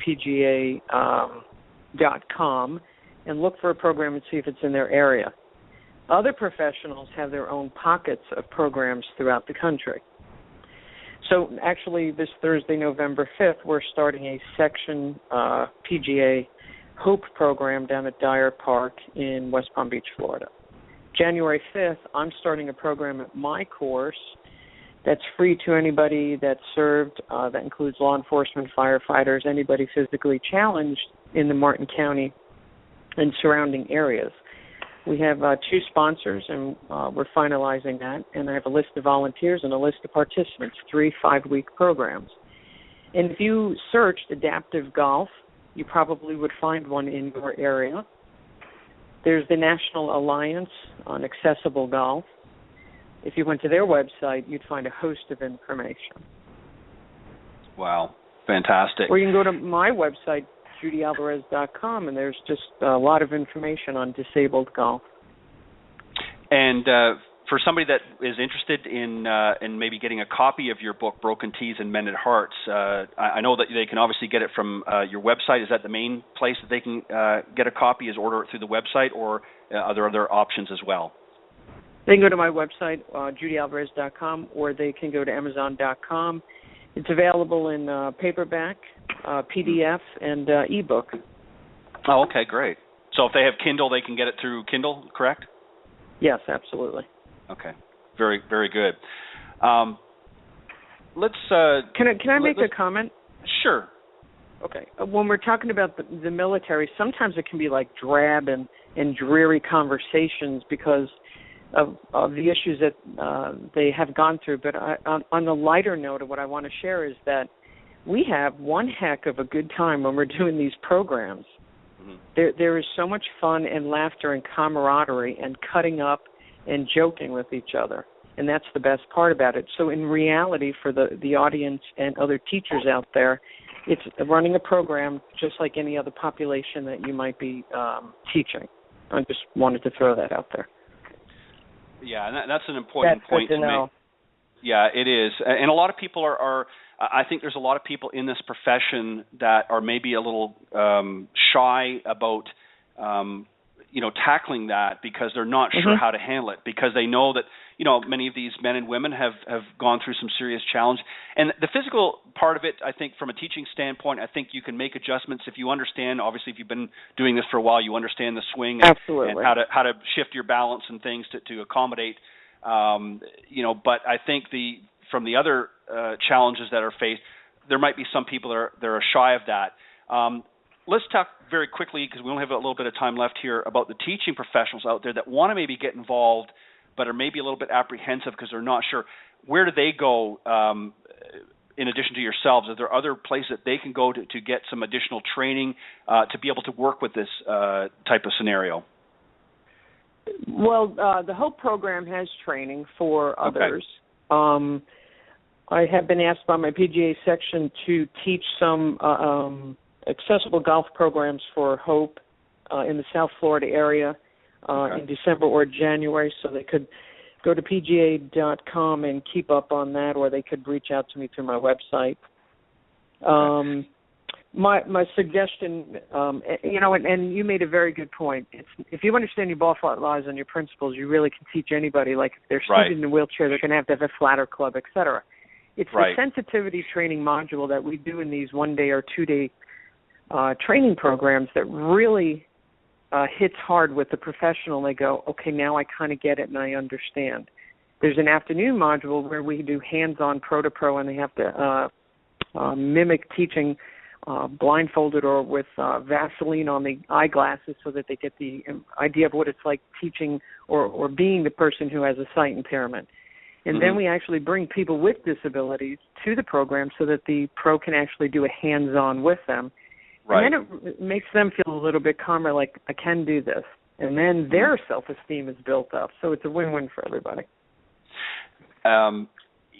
PGA.com and look for a program and see if it's in their area. Other professionals have their own pockets of programs throughout the country. So actually this Thursday, November 5th, we're starting a section PGA Hope program down at Dyer Park in West Palm Beach, Florida. January 5th, I'm starting a program at my course that's free to anybody that's served. That includes law enforcement, firefighters, anybody physically challenged in the Martin County and surrounding areas. We have 2 sponsors, and we're finalizing that. And I have a list of volunteers and a list of participants, 3 5-week programs. And if you searched adaptive golf, you probably would find one in your area. There's the National Alliance on Accessible Golf. If you went to their website, you'd find a host of information. Wow, fantastic. Or you can go to my website, judyalvarez.com, and there's just a lot of information on disabled golf. And for somebody that is interested in maybe getting a copy of your book, Broken Tees and Mended Hearts, I know that they can obviously get it from your website. Is that the main place that they can get a copy, is order it through the website, or are there other options as well? They can go to my website, judyalvarez.com, or they can go to amazon.com. It's available in paperback, PDF, and ebook. Oh, okay, great. So if they have Kindle, they can get it through Kindle, correct? Yes, absolutely. Okay, very, very good. Let's. Can I make a comment? Sure. Okay. When we're talking about the military, sometimes it can be like drab and dreary conversations because of the issues that they have gone through. But on the lighter note of what I want to share is that we have one heck of a good time when we're doing these programs. Mm-hmm. There is so much fun and laughter and camaraderie and cutting up and joking with each other. And that's the best part about it. So in reality, for the audience and other teachers out there, it's running a program just like any other population that you might be teaching. I just wanted to throw that out there. Yeah, and that's an important point to know. Make. Yeah, it is. And a lot of people are I think there's a lot of people in this profession that are maybe a little shy about tackling that because they're not sure how to handle it, because they know that, many of these men and women have gone through some serious challenge. And the physical part of it, I think from a teaching standpoint, I think you can make adjustments if you understand. Obviously, if you've been doing this for a while, you understand the swing and how to shift your balance and things to accommodate. But I think from the other challenges that are faced, there might be some people that are shy of that. Let's talk very quickly, because we only have a little bit of time left here, about the teaching professionals out there that want to maybe get involved but are maybe a little bit apprehensive because they're not sure. Where do they go in addition to yourselves? Are there other places that they can go to get some additional training to be able to work with this type of scenario? Well, the HOPE program has training for others. Okay. I have been asked by my PGA section to teach some accessible golf programs for HOPE in the South Florida area in December or January, so they could go to PGA.com and keep up on that, or they could reach out to me through my website. My suggestion, and you made a very good point. If you understand your ball flight laws and your principles, you really can teach anybody. Like if they're seated in a wheelchair, they're going to have a flatter club, et cetera. It's the sensitivity training module that we do in these 1-day or 2-day training programs that really hits hard with the professional. They go, okay, now I kind of get it and I understand. There's an afternoon module where we do hands-on pro-to-pro, and they have to mimic teaching blindfolded or with Vaseline on the eyeglasses so that they get the idea of what it's like teaching or being the person who has a sight impairment. And then we actually bring people with disabilities to the program so that the pro can actually do a hands-on with them. And then it makes them feel a little bit calmer, like, I can do this. And then their self-esteem is built up. So it's a win-win for everybody. And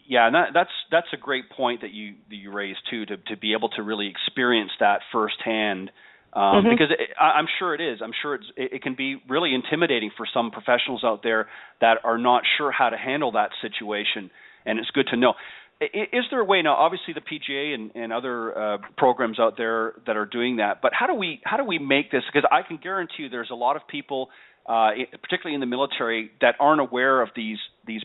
that's a great point that you raised, too, to be able to really experience that firsthand. Because I'm sure it is. I'm sure it can be really intimidating for some professionals out there that are not sure how to handle that situation, and it's good to know. Is there a way now? Obviously, the PGA and other programs out there that are doing that, but how do we make this? Because I can guarantee you, there's a lot of people, particularly in the military, that aren't aware of these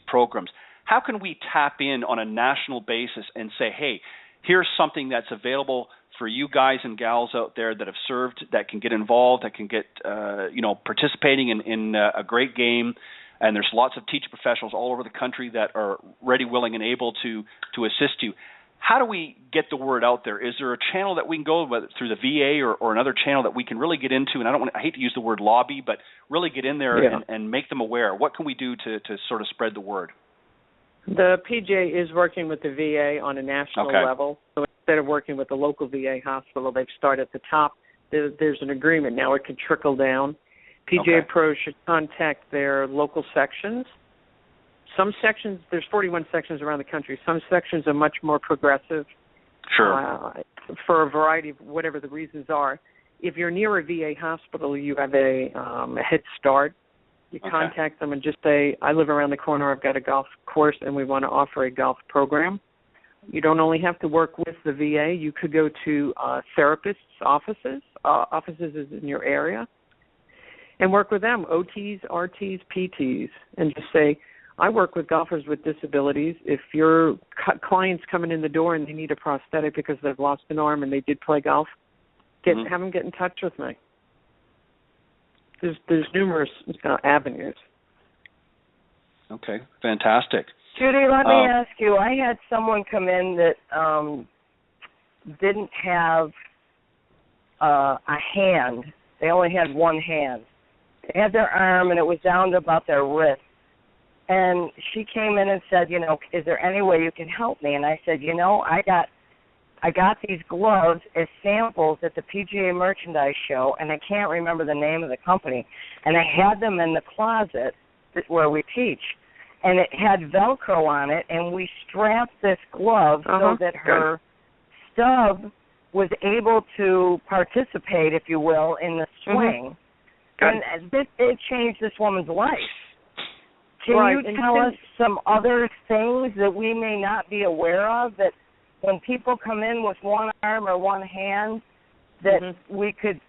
programs. how can we tap in on a national basis and say, hey, here's something that's available for you guys and gals out there that have served, that can get involved, that can get, participating in a great game. And there's lots of teaching professionals all over the country that are ready, willing, and able to assist you. How do we get the word out there? Is there a channel that we can go, whether through the VA or another channel that we can really get into? And I hate to use the word lobby, but really get in there and make them aware. What can we do to sort of spread the word? The PGA is working with the VA on a national level. So instead of working with the local VA hospital, they've started at the top. There's an agreement. Now it can trickle down. PGA pros should contact their local sections. Some sections, there's 41 sections around the country. Some sections are much more progressive. Sure. For a variety of whatever the reasons are. If you're near a VA hospital, you have a head start. You contact them and just say, I live around the corner, I've got a golf course, and we want to offer a golf program. You don't only have to work with the VA. You could go to therapists' offices in your area, and work with them, OTs, RTs, PTs, and just say, I work with golfers with disabilities. If your client's coming in the door and they need a prosthetic because they've lost an arm and they did play golf, have them get in touch with me. There's numerous avenues. Okay, fantastic. Judy, let me ask you, I had someone come in that didn't have a hand. They only had one hand. They had their arm, and it was down to about their wrist. And she came in and said, is there any way you can help me? And I said, I got these gloves as samples at the PGA merchandise show, and I can't remember the name of the company. And I had them in the closet where we teach. And it had Velcro on it, and we strapped this glove so that her stub was able to participate, if you will, in the swing. And it changed this woman's life. Can you tell us some other things that we may not be aware of, that when people come in with one arm or one hand, that we could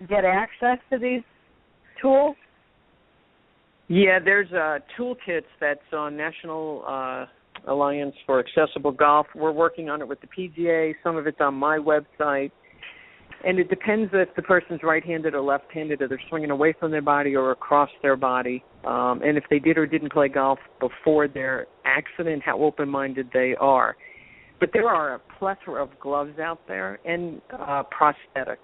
get access to these tools? Yeah, there's toolkits that's on National Alliance for Accessible Golf. We're working on it with the PGA. Some of it's on my website. And it depends if the person's right-handed or left-handed, or they're swinging away from their body or across their body. And if they did or didn't play golf before their accident, how open-minded they are. But there are a plethora of gloves out there and prosthetics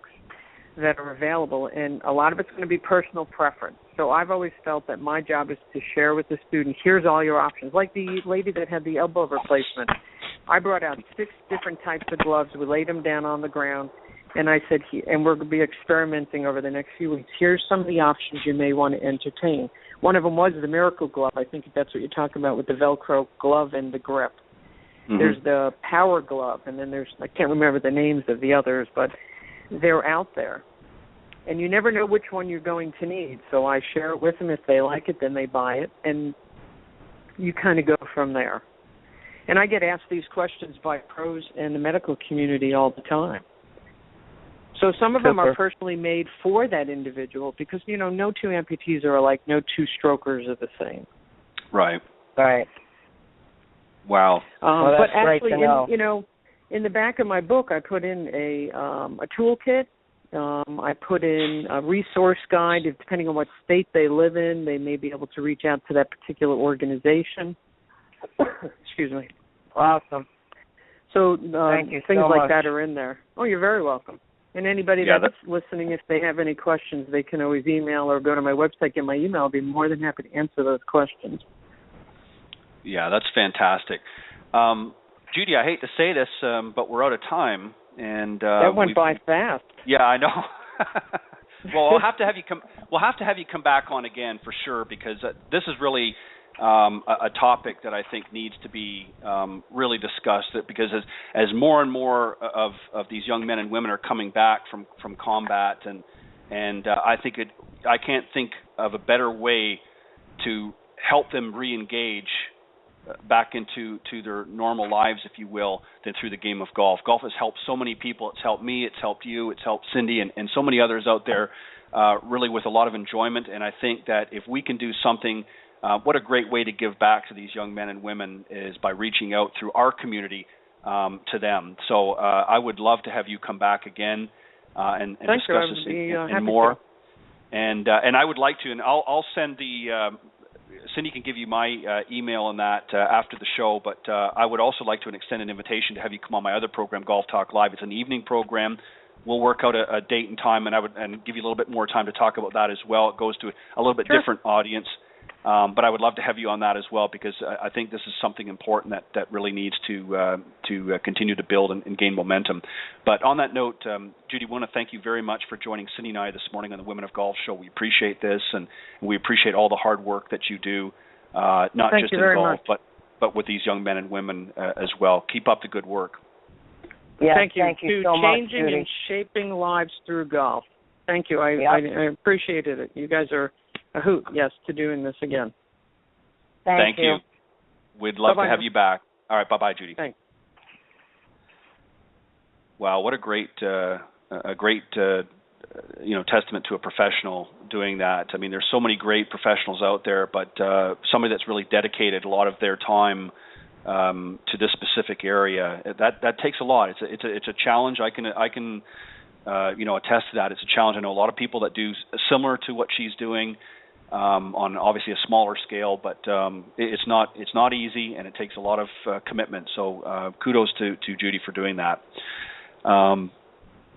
that are available, and a lot of it's going to be personal preference. So I've always felt that my job is to share with the student, here's all your options. Like the lady that had the elbow replacement, I brought out 6 different types of gloves. We laid them down on the ground, and I said, and we're going to be experimenting over the next few weeks. Here's some of the options you may want to entertain. One of them was the Miracle Glove. I think that's what you're talking about with the Velcro glove and the grip. There's the Power Glove, and then I can't remember the names of the others, but they're out there. And you never know which one you're going to need. So I share it with them. If they like it, then they buy it, and you kind of go from there. And I get asked these questions by pros and the medical community all the time. So some of them are personally made for that individual because, no 2 amputees are alike, no 2 strokers are the same. Right. Right. Wow. But actually, in the back of my book, I put in a toolkit. I put in a resource guide. Depending on what state they live in, they may be able to reach out to that particular organization. Excuse me. Awesome. So Thank you things so like much. that are in there. Oh, you're very welcome. And anybody that's listening, if they have any questions, they can always email or go to my website, get my email. I'll be more than happy to answer those questions. Yeah, that's fantastic. Judy, I hate to say this, but we're out of time. And that went by fast. Yeah, I know. Well, we'll have to have you come. We'll have to have you come back on again for sure, because this is really a topic that I think needs to be really discussed. Because as more and more of these young men and women are coming back from combat, and I think I can't think of a better way to help them re-engage back into their normal lives, if you will, than through the game of golf. Golf has helped so many people. It's helped me. It's helped you. It's helped Cindy and so many others out there really with a lot of enjoyment. And I think that if we can do something what a great way to give back to these young men and women is by reaching out through our community to them. So I would love to have you come back again and discuss this and more. To. And I would like to, and I'll send the Cindy can give you my email on that after the show, but I would also like to extend an invitation to have you come on my other program, Golf Talk Live. It's an evening program. We'll work out a date and time, and give you a little bit more time to talk about that as well. It goes to a little bit different audience, but I would love to have you on that as well, because I think this is something important that really needs to continue to build and gain momentum. But on that note, Judy, I want to thank you very much for joining Cindy and I this morning on the Women of Golf Show. We appreciate this, and we appreciate all the hard work that you do, not just in golf, but with these young men and women as well. Keep up the good work. Yes, thank you so much, changing Judy. and shaping lives through golf. Thank you. I appreciated it. You guys are a hoot, yes, to doing this again. Thank you. We'd love Bye-bye. to have you back. All right, bye-bye, Judy. Thanks. Wow, what a great testament to a professional doing that. I mean, there's so many great professionals out there, but somebody that's really dedicated a lot of their time to this specific area, that takes a lot. It's a challenge. I can attest to that. It's a challenge. I know a lot of people that do similar to what she's doing on obviously a smaller scale, but it's not easy, and it takes a lot of commitment. So kudos to Judy for doing that.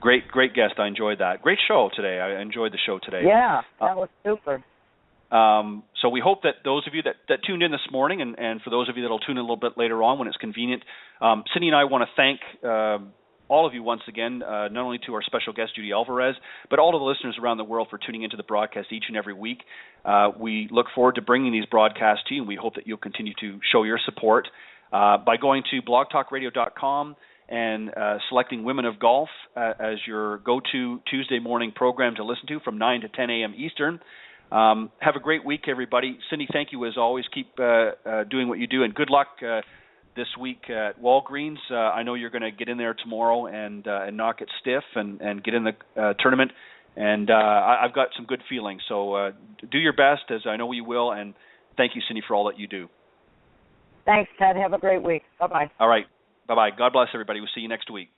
Great guest. I enjoyed that. Great show today. I enjoyed the show today. Yeah, that was super. So we hope that those of you that tuned in this morning, and for those of you that will tune in a little bit later on when it's convenient, Cindy and I want to thank all of you once again, not only to our special guest, Judy Alvarez, but all of the listeners around the world for tuning into the broadcast each and every week. We look forward to bringing these broadcasts to you, and we hope that you'll continue to show your support by going to blogtalkradio.com and selecting Women of Golf as your go-to Tuesday morning program to listen to from 9 to 10 a.m. Eastern. Have a great week, everybody. Cindy, thank you as always. Keep doing what you do, and good luck this week at Walgreens. I know you're going to get in there tomorrow and knock it stiff and get in the tournament. And I've got some good feelings. So do your best, as I know you will. And thank you, Cindy, for all that you do. Thanks, Ted. Have a great week. Bye-bye. All right. Bye-bye. God bless everybody. We'll see you next week.